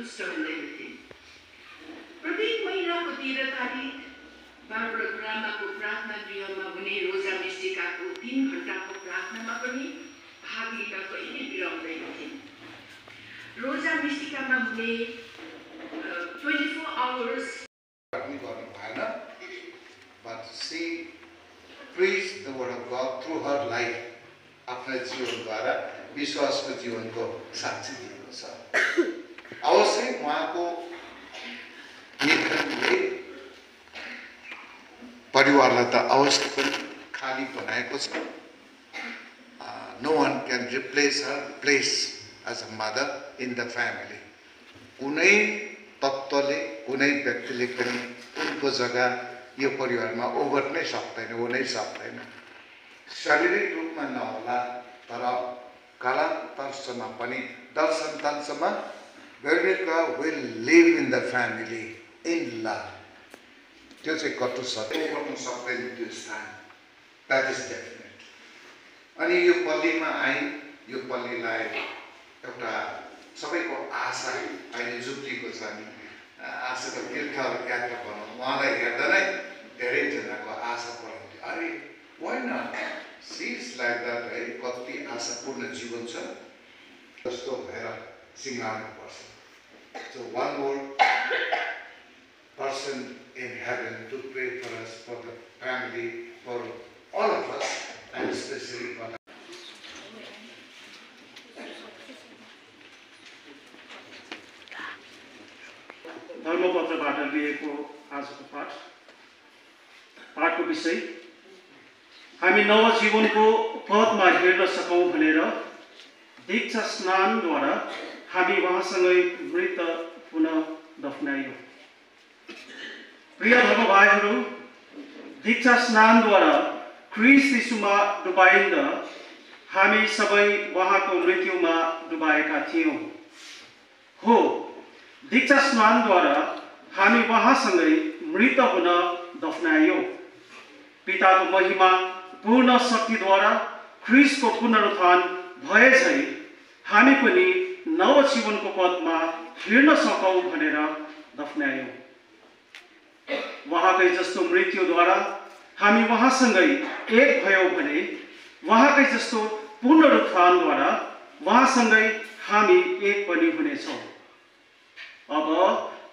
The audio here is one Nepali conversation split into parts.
रुष्ट हुँदैन थिए। प्रत्येक महिनाको 13 तारिक बाबुरा गुरुआमाको प्रार्थना गृहमा हुने रोजा मिस्टिकाको 3 घण्टाको प्रार्थनामा पनि भाग लिन कहिले बिराउँदैन थिए। रोजा मिस्टिकामा हुने 24 hours पनि गर्नु भएन, but she preached the word of God through her life. आफ्नो जीवनद्वारा विश्वासको जीवनको साक्षी दिएको छ। अवश्य उहाँको निधनले परिवारलाई त अवश्य पनि खाली बनाएको छ। No one can replace her place as a mother in the family. कुनै तत्त्वले कुनै व्यक्तिले पनि उनको जग्गा यो परिवारमा ओगट्नै सक्दैन, हुनै सक्दैन। शारीरिक रूपमा नहोला तर कालान्तरसम्म पनि दर्शनतान्सम्म Veronica will live in the family in love. त्यो चाहिँ कटु सत्य गर्नु सक्दैन त्यो स्थान, that is definite. अनि यो पल्लीमा आइ यो पल्लीलाई एउटा सबैको आशा अहिले जुब्लीको छ नि, आशाको तीर्थ यात्रा भनौँ, उहाँलाई हेर्दा नै धेरैजनाको आशा पराउँथ्यो। अरे why not? She is like that, है, कति आशापूर्ण जीवन छ जस्तो भएर सिंगार्नु पर्छ। So one more person in heaven to pray for us, for the family, for all of us, and especially for धर्मपत्रबाट लिएको आजको पाठको विषय हामी नवजीवनको पदमा हिँड्न सकौं भनेर दीक्षा स्नानद्वारा हामी उहाँसँगै मृत पुनः दफनाइयौं। प्रिय धर्म भाइहरू, दीक्षा स्नानद्वारा ख्रीष्ट यीशुमा डुबाइँदा हामी सबै उहाँको मृत्युमा डुबाएका थियौं। हो, दीक्षा स्नानद्वारा हामी उहाँसँगै मृत हुन दफनाइयौं। पिताको महिमा पूर्ण शक्तिद्वारा ख्रीष्टको पुनरुत्थान भएझै हामी पनि नवजीवनको पदमा हिँड्न सकौं भनेर दफनाइयौं। उहाँकै जस्तो मृत्युद्वारा हामी उहाँसँगै एक भयौं भने उहाँकै जस्तो पुनरुत्थानद्वारा उहाँसँगै हामी एक पनि हुनेछौं। अब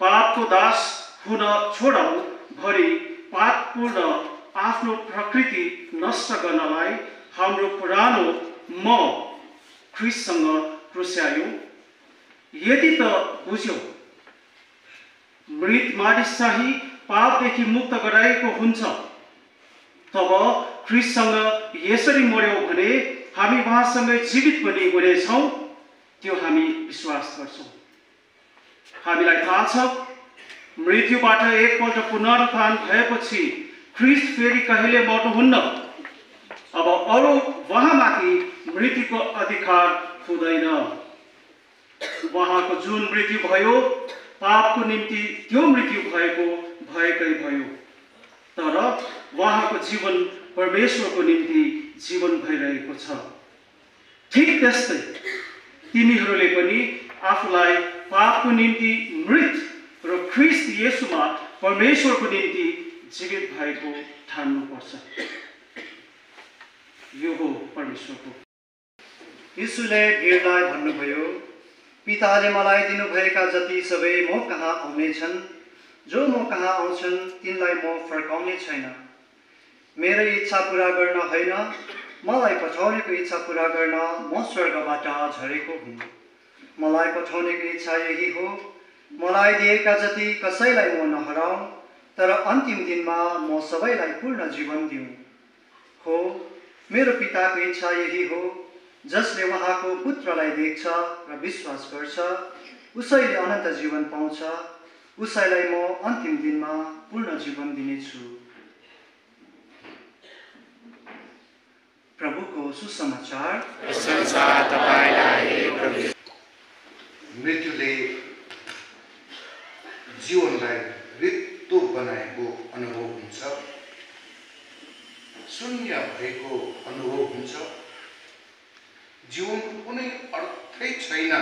पापको दास हुन छोडौं भरि पापपूर्ण आफ्नो प्रकृति नष्ट गर्नलाई हाम्रो पुरानो म ख्रीष्टसँग क्रुस्यायौं। यदि त बुझ्यौं मृत मानिस चाहिँ पापदेखि मुक्त गराएको हुन्छ, तब ख्रीष्टसँग यसरी मर्यौं भने हामी उहाँसँगै जीवित पनि हुनेछौं, त्यो हामी विश्वास गर्छौं। हामीलाई थाहा छ मृत्युबाट एकपल्ट पुनरुत्थान भएपछि ख्रीष्ट फेरि कहिले मर्नुहुन्न। अब अरू उहाँमाथि मृत्युको अधिकार हुँदैन। उहाँको जुन मृत्यु भयो पापको निम्ति त्यो मृत्यु भएकै भयो, तर उहाँको जीवन परमेश्वरको निम्ति जीवन भइरहेको छ। ठीक त्यस्तै तिमीहरूले पनि आफूलाई पापको निम्ति मृत र ख्रीष्ट येशूमा परमेश्वरको निम्ति जीवित भएको ठान्नुपर्छ। यो हो परमेश्वरको। यीशुले भिडलाई भन्नुभयो, पिताले मलाई दिनुभएका जति सबै म कहाँ आउनेछन्, जो म कहाँ आउँछन् तिनलाई म फर्काउने छैन। मेरो इच्छा पूरा गर्न होइन, मलाई पठाउनेको इच्छा पूरा गर्न म स्वर्गबाट झरेको हुँ। मलाई पठाउनेको इच्छा यही हो, मलाई दिएका जति कसैलाई म नहराउँ, तर अन्तिम दिनमा म सबैलाई पूर्ण जीवन दिउँ। हो, मेरो पिताको इच्छा यही हो, जसले उहाँको पुत्रलाई देख्छ र विश्वास गर्छ उसैले अनन्त जीवन पाउँछ, उसैलाई म अन्तिम दिनमा पूर्ण जीवन दिनेछु। प्रभुको सुसमाचार। मृत्युले जीवनलाई रित्तो बनाएको अनुभव हुन्छ, शून्य भएको अनुभव हुन्छ, जीवनको कुनै अर्थै छैन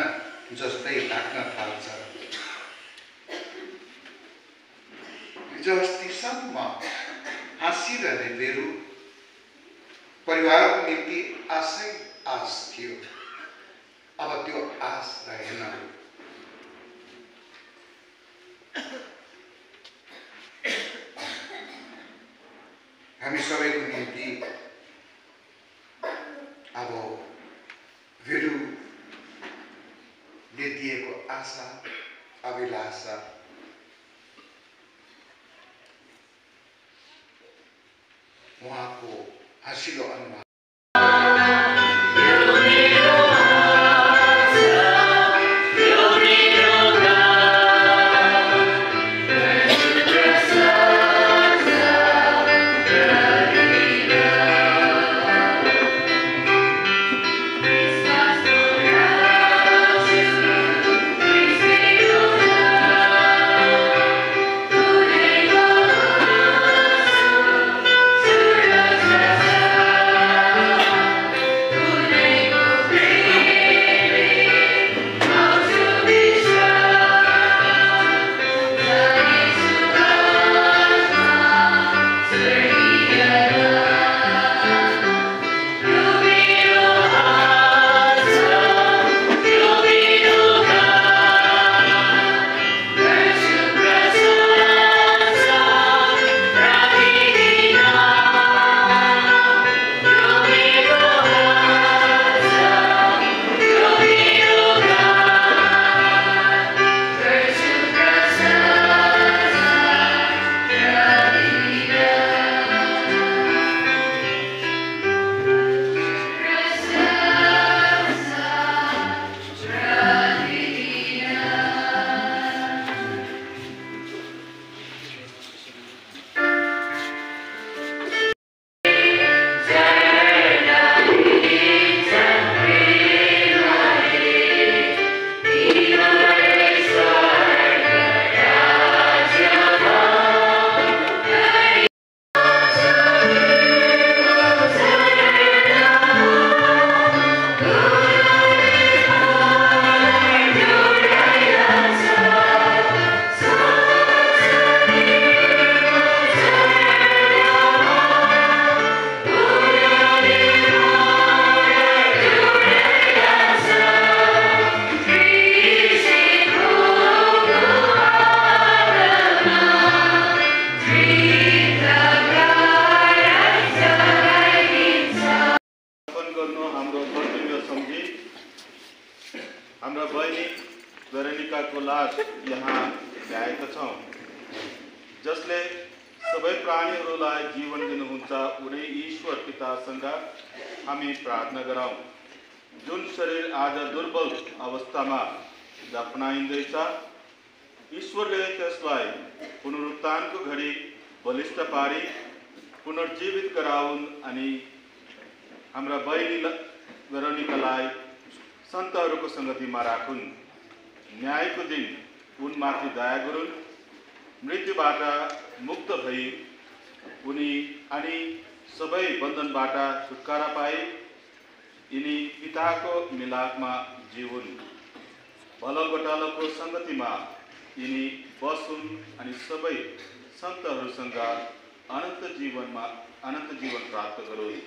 जस्तै लाग्न थाल्छ। हिजो अस्तिसम्म हाँसिरहने मेरो परिवारको निम्ति आशै आश थियो, अब त्यो आश रहेन। हामी सबैको निम्ति अब भिरुले दिएको आशा अभिलाषा उहाँको हँसिलो अनुहार हाम्रा बहिनी भेरोनिकाको लास यहाँ ल्याएका छौँ, जसले सबै प्राणीहरूलाई जीवन दिनुहुन्छ। उनी ईश्वर पितासँग हामी प्रार्थना गरौँ। जुन शरीर आज दुर्बल अवस्थामा दफनाइँदैछ, ईश्वरले त्यसलाई पुनरुत्थानको घडी बलिष्ठ पारी पुनर्जीवित गराउन् अनि हाम्रा बहिनी भेरोनिकालाई सन्तहरूको सङ्गतिमा राखुन्। न्यायको दिन उनमाथि दया गरून्। मृत्युबाट मुक्त भई उनी अनि सबै बन्धनबाट छुटकारा पाए यिनी पिताको मिलापमा जीवुन्। भलगटालोको सङ्गतिमा यिनी बसुन् अनि सबै सन्तहरूसँग अनन्त जीवन प्राप्त गरून्।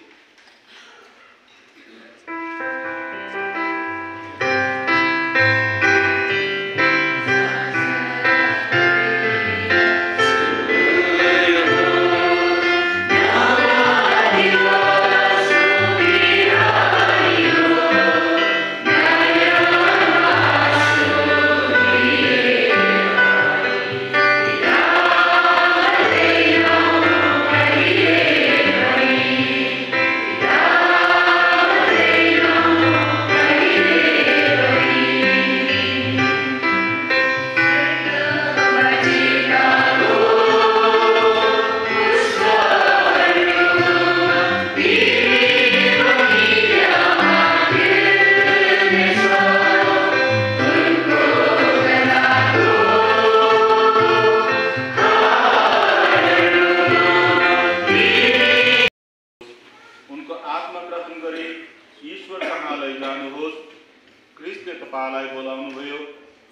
तपाईँलाई बोलाउनुभयो,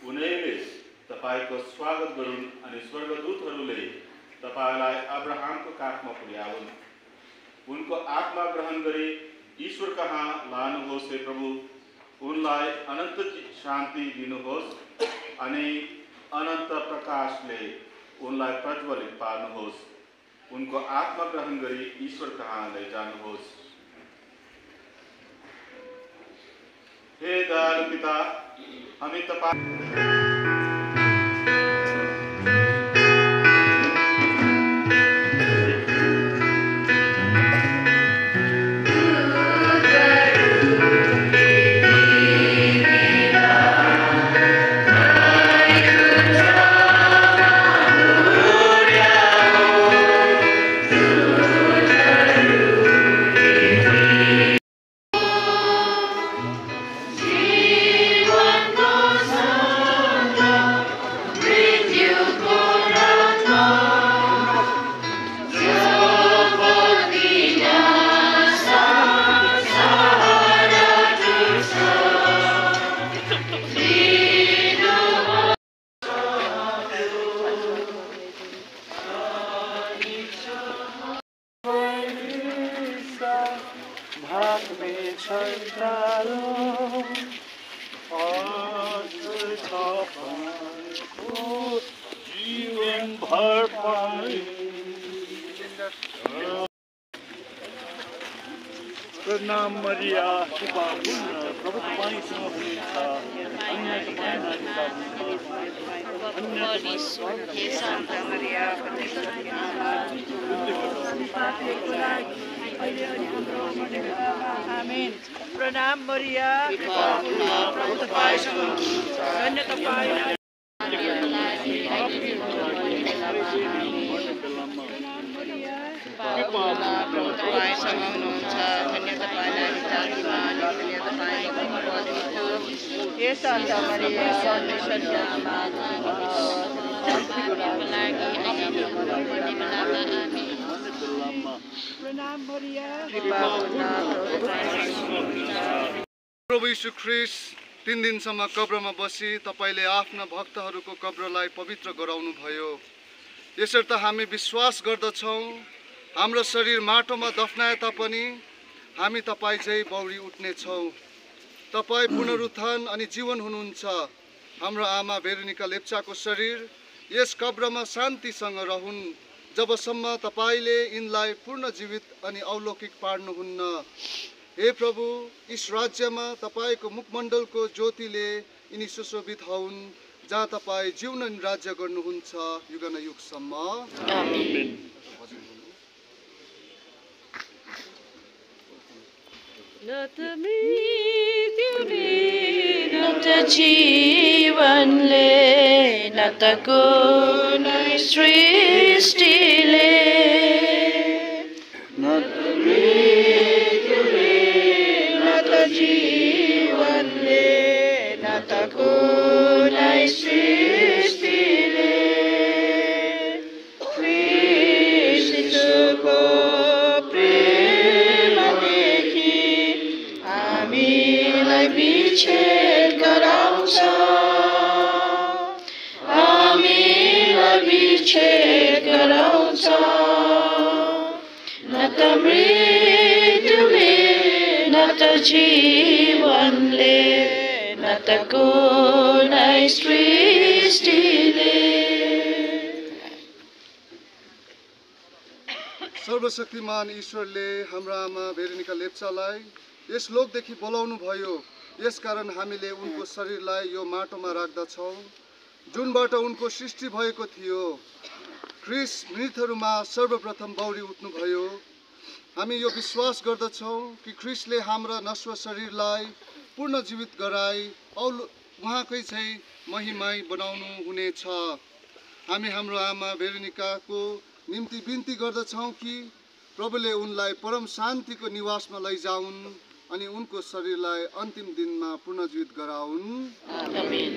उनीले तपाईँको स्वागत गरून् अनि स्वर्गदूतहरूले तपाईलाई अब्राहमको काखमा पुर्याउन्। उनको आत्मा ग्रहण गरी ईश्वर कहाँ लानुहोस् हे प्रभु। उनलाई अनन्त शान्ति दिनुहोस् अनि अनन्त प्रकाशले उनलाई प्रज्वलित पार्नुहोस्। उनको आत्मा ग्रहण गरी ईश्वर कहाँ लैजानुहोस्। हे दयालु पिता, हामी तपाईँ प्रणाम मरिया, कृपा पूर्ण, प्रभु तपाईसँग हुनुहुन्छ। अन्य तपाईँमा हे शान्ता मरिया, आमेन। प्रणाम मरिया, कृपा पूर्ण, प्रभु तपाईसँग हुनुहुन्छ। धन्य तपाईँ तपाईँसँग हुनुहुन्छ। धन्य तपाईँलाई जातिमा अनि धन्य तपाईँको पवित्र हे शान्ता मरिया, परमेश्वरको आमा, पापीहरूको लागि अहिले मर्ने बेलामा आमेन। प्रणाम मरिया, कृपा पूर्ण, प्रभु यीशु ख्रीष्ट 3 दिनसम्म कब्रमा बसी तपाईले आफ्ना भक्तहरूको कब्रलाई पवित्र गराउनु भयो। यसर्थ हामी विश्वास गर्दछौँ हाम्रो शरीर माटोमा दफनाए तापनि हामी तपाईँ झै बौरी उठ्नेछौँ। तपाईँ पुनरुत्थान अनि जीवन हुनुहुन्छ। हाम्रो आमा भेरोनिका लेप्चाको शरीर यस कब्रमा शान्तिसँग रहून् जबसम्म तपाईले यिनलाई पूर्ण जीवित अनि अलौकिक पार्नुहुन्न। हे प्रभु, यस राज्यमा तपाईको मुखमण्डलको ज्योतिले यिनी सुशोभित हौन् जहाँ तपाईँ जीवन अनि राज्य गर्नुहुन्छ युगनयुगसम्म। आमेन। न त मृत्युले न त जीवनले न त कुनै सृष्टिले न त मृत्युले न त जीवनले न त कुनै सृष्टिले ख्रीष्टको विच्छेद गराउँछ। हामीलाई विच्छेद गराउँछ। न त मृत्युले न त जीवनले न त कुनै सृष्टिले। सर्वशक्तिमान ईश्वरले हाम्रा आमा भेरोनिका लेप्चालाई यस लोकदेखि बोलाउनु भयो। यसकारण हामीले उनको शरीरलाई यो माटोमा राख्दछौँ जुनबाट उनको सृष्टि भएको थियो। ख्रीष्ट मृतहरूमा सर्वप्रथम बौरी उठ्नुभयो। हामी यो विश्वास गर्दछौँ कि ख्रीष्टले हाम्रा नश्वर शरीरलाई पूर्ण जीवित गराई उहाँकै चाहिँ महिमाई बनाउनु हुनेछ। हामी हाम्रो आमा भेरोनिकाको निम्ति बिन्ती गर्दछौँ कि प्रभुले उनलाई परम शान्तिको निवासमा लैजाउन् अनि उनको शरीरलाई अन्तिम दिनमा पुनर्जीवित गराउन्। आमेन।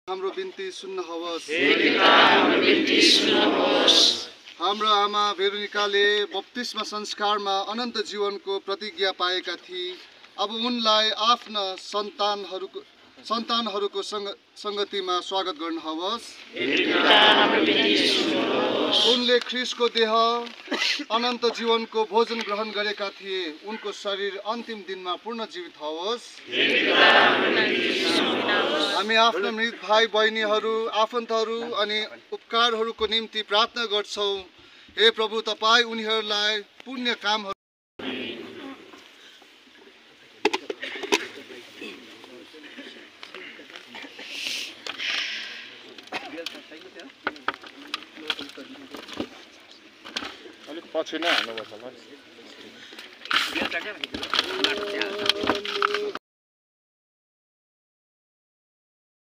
हाम्रो बिन्ती सुन्नुहोस्। हाम्रो आमा भेरोनिकाले बप्तिस्मा संस्कारमा अनन्त जीवनको प्रतिज्ञा पाएका थिए। अब उनलाई आफ्ना सन्तानहरूको सङ्गतिमा स्वागत गर्नुहोस्। उनले ख्रिस्टको देह अनन्त जीवनको भोजन ग्रहण गरेका थिए। उनको शरीर अन्तिम दिनमा पूर्ण जीवित होस्। हामी आफ्ना मृत भाइ बहिनीहरू, आफन्तहरू अनि उपकारहरूको निम्ति प्रार्थना गर्छौँ। हे प्रभु, तपाईँ उनीहरूलाई पुण्य कामहरू पछि नै हाल्नुपर्छ।